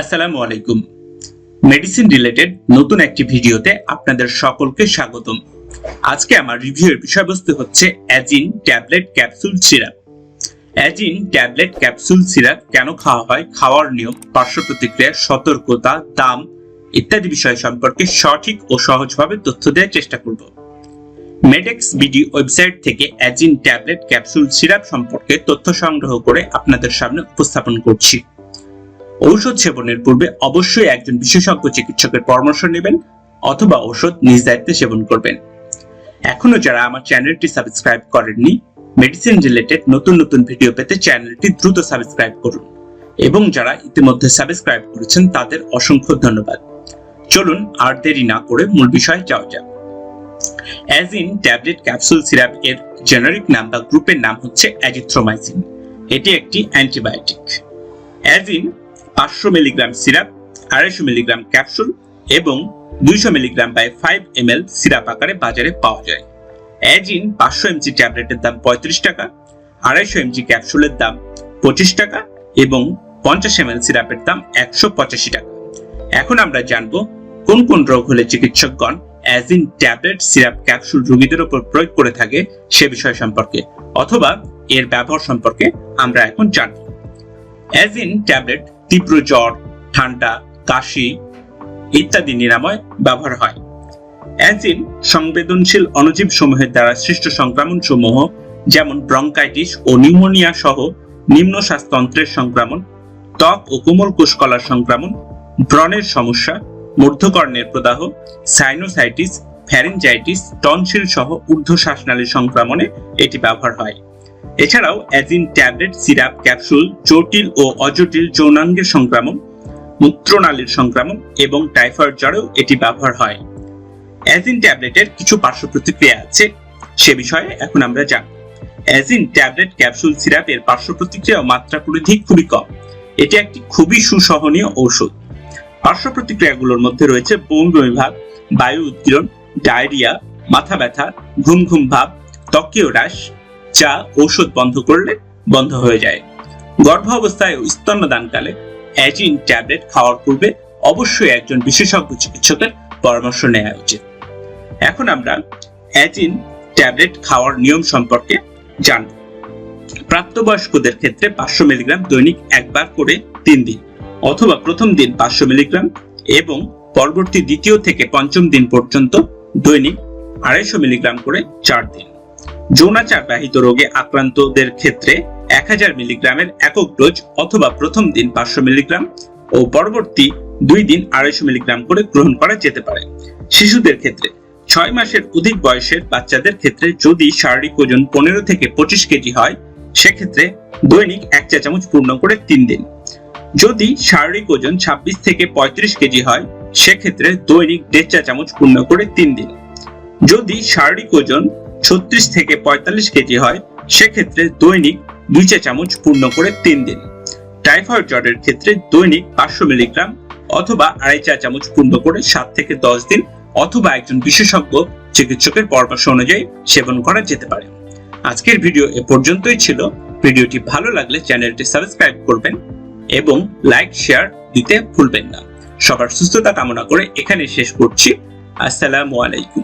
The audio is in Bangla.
আসসালামু আলাইকুম। মেডিসিন রিলেটেড নতুন একটি ভিডিওতে আপনাদের সকলকে স্বাগতম। আজকে আমার রিভিউয়ের বিষয়বস্তু হচ্ছে Azin tablet capsule syrup. Azin tablet capsule syrup কেন খাওয়া হয়, খাওয়ার নিয়ম, পার্শ্ব প্রতিক্রিয়া, সতর্কতা, দাম ইত্যাদি বিষয় সম্পর্কে সঠিক ও সহজভাবে তথ্য দেওয়ার চেষ্টা করব। মেডেক্স বিডি ওয়েবসাইট থেকে অ্যাজিন ট্যাবলেট ক্যাপসুল সিরাপ সম্পর্কে তথ্য সংগ্রহ করে আপনাদের সামনে উপস্থাপন করছি। ঔষধ সেবনের পূর্বে অবশ্যই একজন বিশেষজ্ঞ চিকিৎসকের পরামর্শ নেবেন অথবা ঔষধ নিজ দায়িত্বে সেবন করবেন। এখনো যারা আমার চ্যানেলটি সাবস্ক্রাইব করেননি, মেডিসিন রিলেটেড নতুন নতুন ভিডিও পেতে চ্যানেলটি দ্রুত সাবস্ক্রাইব করুন এবং যারা ইতিমধ্যে সাবস্ক্রাইব করেছেন তাদের অসংখ্য ধন্যবাদ। চলুন আর দেরি না করে মূল বিষয়ে যাওয়া যাক। অ্যাজিন ট্যাবলেট ক্যাপসুল সিরাপ এর জেনারিক নাম বা গ্রুপের নাম হচ্ছে অ্যাজিথ্রোমাইসিন। এটি একটি antibiotic. Azin 500 milligram syrup, 250 milligram capsule এবং 200 মিলিগ্রাম বাই 5 ml সিরাপ আকারে বাজারে পাওয়া যায়। অ্যাজিন 500 mg ট্যাবলেটের দাম 35 টাকা, 250 mg ক্যাপসুলের দাম 25 টাকা এবং 50 ml সিরাপের দাম 185 টাকা। এখন আমরা জানব কোন কোন রোগ হলে চিকিৎসকগণ অ্যাজিন ট্যাবলেট সিরাপ ক্যাপসুল রোগীদের উপর প্রয়োগ করে থাকে সে বিষয় সম্পর্কে, অথবা এর ব্যবহার সম্পর্কে আমরা এখন জানব। অ্যাজিন ট্যাবলেট তীব্র জ্বর, ঠান্ডা, কাশি ইত্যাদি নিরাময় ব্যবহার হয়। অ্যাজিন সংবেদনশীল অণুজীব সমূহের দ্বারা সৃষ্ট সংক্রমণ সমূহ যেমন ব্রঙ্কাইটিস ও নিউমোনিয়া সহ নিম্ন শ্বাসতন্ত্রের সংক্রমণ, ত্বক ও কোমল কোষকলার সংক্রমণ, ব্রণের সমস্যা, মধ্যকর্ণের প্রদাহ, সাইনোসাইটিস, ফ্যারিঞ্জাইটিস, টনসিল সহ ঊর্ধ্ব শ্বাসনালীর সংক্রমণে এটি ব্যবহার হয়। এছাড়াও অ্যাজিন ট্যাবলেট সিরাপ ক্যাপসুল জটিল ও অজটিল যৌনাঙ্গের সংক্রমণ, মূত্রনালীর সংক্রমণ এবং টাইফয়েড জ্বরেও এটি ব্যবহার হয়। অ্যাজিন ট্যাবলেটের কিছু পার্শ্ব প্রতিক্রিয়া আছে, সে বিষয়ে এখন আমরা জানব। অ্যাজিন ট্যাবলেট ক্যাপসুল সিরাপের পার্শ্ব প্রতিক্রিয়া ও মাত্রা পরিধি খুবই কম। এটি একটি খুবই সুসহনীয় ঔষধ। পার্শ্ব প্রতিক্রিয়াগুলোর মধ্যে রয়েছে বমি ভাব, বায়ু উদ্গীরণ, ডায়রিয়া, মাথা ব্যথা, ঘুম ঘুম ভাব, ত্বকীয় হ্রাস, যা ঔষধ বন্ধ করলে বন্ধ হয়ে যায়। গর্ভ অবস্থায় ও স্তন্যদানকালে অ্যাজিন ট্যাবলেট খাওয়ার পূর্বে অবশ্যই একজন বিশেষজ্ঞ চিকিৎসকের পরামর্শ নেওয়া উচিত। এখন আমরা অ্যাজিন ট্যাবলেট খাওয়ার নিয়ম সম্পর্কে জানব। প্রাপ্তবয়স্কদের ক্ষেত্রে 500 মিলিগ্রাম দৈনিক একবার করে 3 দিন, অথবা প্রথম দিন 500 মিলিগ্রাম এবং পরবর্তী দ্বিতীয় থেকে পঞ্চম দিন পর্যন্ত দৈনিক 250 মিলিগ্রাম করে 4 দিন। যৌনাচার বাহিত রোগে আক্রান্তদের ক্ষেত্রে 1000 মিলিগ্রামের একক ডোজ অথবা প্রথম দিন 500 মিলিগ্রাম ও পরবর্তী 2 দিন 250 মিলিগ্রাম করে গ্রহণ করা যেতে পারে। শিশুদের ক্ষেত্রে 6 মাসের অধিক বয়সের বাচ্চাদের ক্ষেত্রে যদি শারীরিক ওজন 15 থেকে 25 কেজি হয় সেক্ষেত্রে দৈনিক 1 চা চামচ পূর্ণ করে 3 দিন। যদি শারীরিক ওজন 26 থেকে 35 কেজি হয় সেক্ষেত্রে দৈনিক 1.5 চা চামচ পূর্ণ করে 3 দিন। যদি শারীরিক ওজন 36 থেকে 45 কেজি হয় সেক্ষেত্রে দৈনিক 2 চা চামচ পূর্ণ করে 3 দিন। টাইফয়েড জ্বরের ক্ষেত্রে দৈনিক 500 মিলিগ্রাম অথবা 2.5 চা চামচ পূর্ণ করে 7 থেকে 10 দিন অথবা একজন বিশেষজ্ঞ চিকিৎসকের পরামর্শ অনুযায়ী সেবন করা যেতে পারে। আজকের ভিডিও এ পর্যন্তই ছিল। ভিডিওটি ভালো লাগলে চ্যানেলটি সাবস্ক্রাইব করবেন এবং লাইক শেয়ার দিতে ভুলবেন না। সবার সুস্থতা কামনা করে এখানে শেষ করছি। আসসালামু আলাইকুম।